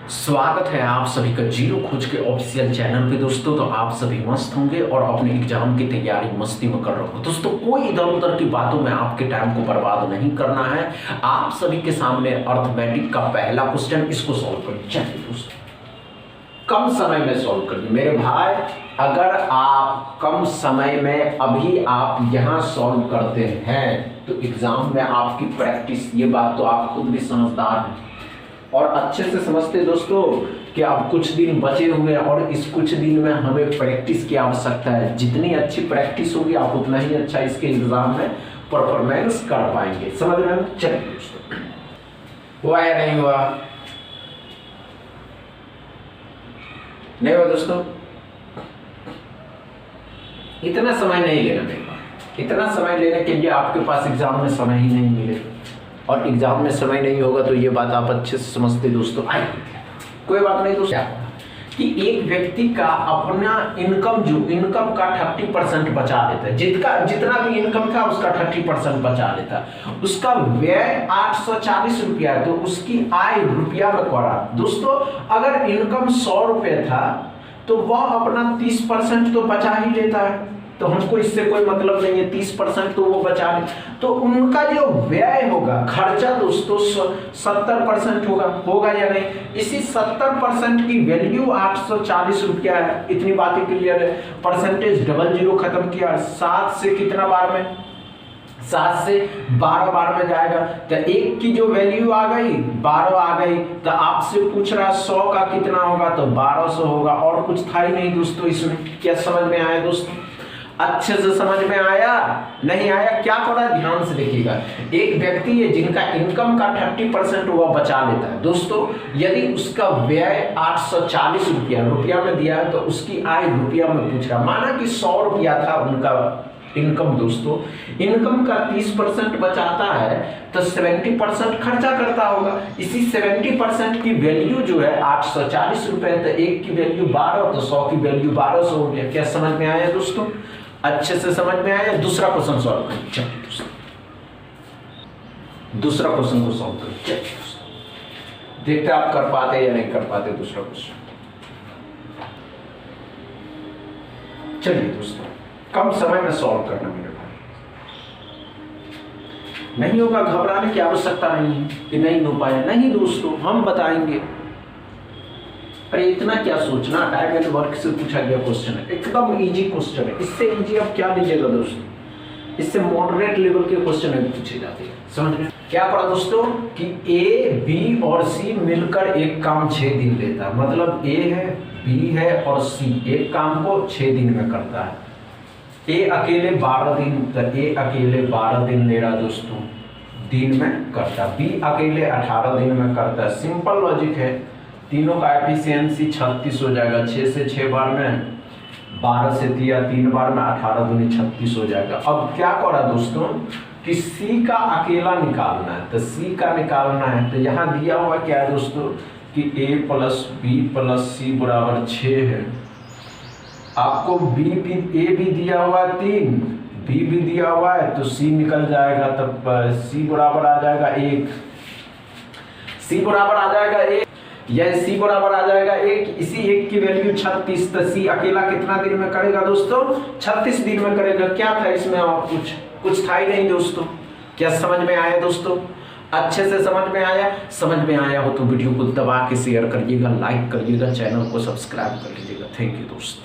स्वागत है आप सभी का जीरो खोज के ऑफिशियल चैनल पे दोस्तों। तो आप सभी मस्त होंगे और अपने एग्जाम की तैयारी मस्ती में कर रहे हो दोस्तों। कोई इधर उधर की बातों में आपके टाइम को बर्बाद नहीं करना है। आप सभी के सामने अर्थमेटिक का पहला क्वेश्चन, इसको सॉल्व करिए। चलिए दोस्तों, कम समय में सॉल्व करिए मेरे भाई। अगर आप कम समय में अभी आप यहाँ सॉल्व करते हैं तो एग्जाम में आपकी प्रैक्टिस, ये बात तो आप खुद भी समझदार हैं और अच्छे से समझते दोस्तों कि अब कुछ दिन बचे हुए हैं और इस कुछ दिन में हमें प्रैक्टिस की आवश्यकता है। जितनी अच्छी प्रैक्टिस होगी आप उतना ही अच्छा इसके एग्जाम में परफॉर्मेंस कर पाएंगे। समझ रहे हैं? चलिए दोस्तों, हुआ या नहीं हुआ? नहीं हुआ दोस्तों। इतना समय नहीं लेना मेरे पास। इतना समय लेने के लिए आपके पास एग्जाम में समय ही नहीं मिलेगा और एग्जाम में समय नहीं होगा तो ये बात आप अच्छे से समझते दोस्तों। कोई बात नहीं दोस्तों कि एक व्यक्ति का अपना इनकम का 30% बचा लेता है। जितना भी इनकम था उसका 30% बचा लेता है। उसका व्यय 840 रुपया है तो उसकी आय रुपया में करा दोस्तों। अगर इनकम 100 रुपये था तो वह अपना 30% तो बचा ही लेता है, तो हमको इससे कोई मतलब नहीं है। 30% तो वो बचा ले, तो उनका जो व्यय होगा, खर्चा दोस्तों 70% होगा या नहीं? इसी 70% की वैल्यू 840 रुपया है। इतनी बातें क्लियर है। परसेंटेज डबल जीरो खत्म किया। 7 से कितना बार में? 7 से 12 बार में जाएगा तो एक की जो वैल्यू आ गई 12 आ गई। तो आपसे पूछ रहा 100 का कितना होगा तो 1200 होगा। और कुछ था ही नहीं दोस्तों इसमें। क्या समझ में आया दोस्तों? अच्छे से समझ में आया? नहीं आया? क्या करा, ध्यान से देखिएगा। एक व्यक्ति है जिनका इनकम का 30% वह बचा लेता है दोस्तों। यदि उसका व्यय 840 रुपया में दिया है तो उसकी आय रुपया में पूछ रहा। माना कि 100 रुपया था उनका इनकम दोस्तों। इनकम का 30% बचाता है तो 70% खर्चा करता होगा। इसी 70% की वैल्यू जो है 840 रुपए, तो एक की वैल्यू 12 तो 100 की वैल्यू 1200 हो गया। क्या समझ में आया दोस्तों? अच्छे से समझ में आया? दूसरा क्वेश्चन सॉल्व करिए। चलिए दूसरा क्वेश्चन को सॉल्व करिए। देखते आप कर पाते या नहीं कर पाते दूसरा क्वेश्चन। चलिए दोस्तों, कम समय में सॉल्व करना मेरे भाई। नहीं होगा, घबराने की आवश्यकता नहीं है कि नहीं हो पाया। नहीं दोस्तों, हम बताएंगे। अरे इतना क्या सोचना, टाइम एंड वर्क से पूछा गया क्वेश्चन है, एकदम इजी क्वेश्चन है। इससे इजी आप क्या लीजिएगा दोस्तों? इससे मॉडरेट लेवल के क्वेश्चन भी पूछे जाते हैं। समझ में क्या पड़ा दोस्तों कि ए, बी और सी मिलकर एक काम 6 दिन लेता है। मतलब ए है, बी है और सी एक काम को 6 दिन में करता है। ए अकेले 12 दिन, तो ए अकेले 12 दिन ले रहा दोस्तों, दिन में करता। बी अकेले 18 दिन में करता है। सिंपल लॉजिक है। तीनों का एफिशिएंसी 36 हो जाएगा। 6 से 6 बार में 12 से दिया 3 बार में 18 दूनी 36 हो जाएगा। अब क्या करा दोस्तों कि सी का अकेला निकालना है, तो सी का निकालना है तो यहाँ दिया हुआ क्या है दोस्तों कि ए प्लस बी प्लस सी बराबर 6 है। आपको ए भी दिया हुआ है 3, बी भी दिया हुआ है तो सी निकल जाएगा। तब सी बराबर आ जाएगा 1, सी बराबर आ जाएगा 1, यह सी बराबर आ जाएगा 1। इसी 1 की वैल्यू 36, तो सी अकेला कितना दिन में करेगा दोस्तों? 36 दिन में करेगा। क्या था इसमें? और कुछ था ही नहीं दोस्तों। क्या समझ में आया दोस्तों? अच्छे से समझ में आया? समझ में आया हो तो वीडियो को दबा के शेयर करिएगा, लाइक करिएगा, चैनल को सब्सक्राइब कर लीजिएगा। थैंक यू दोस्तों।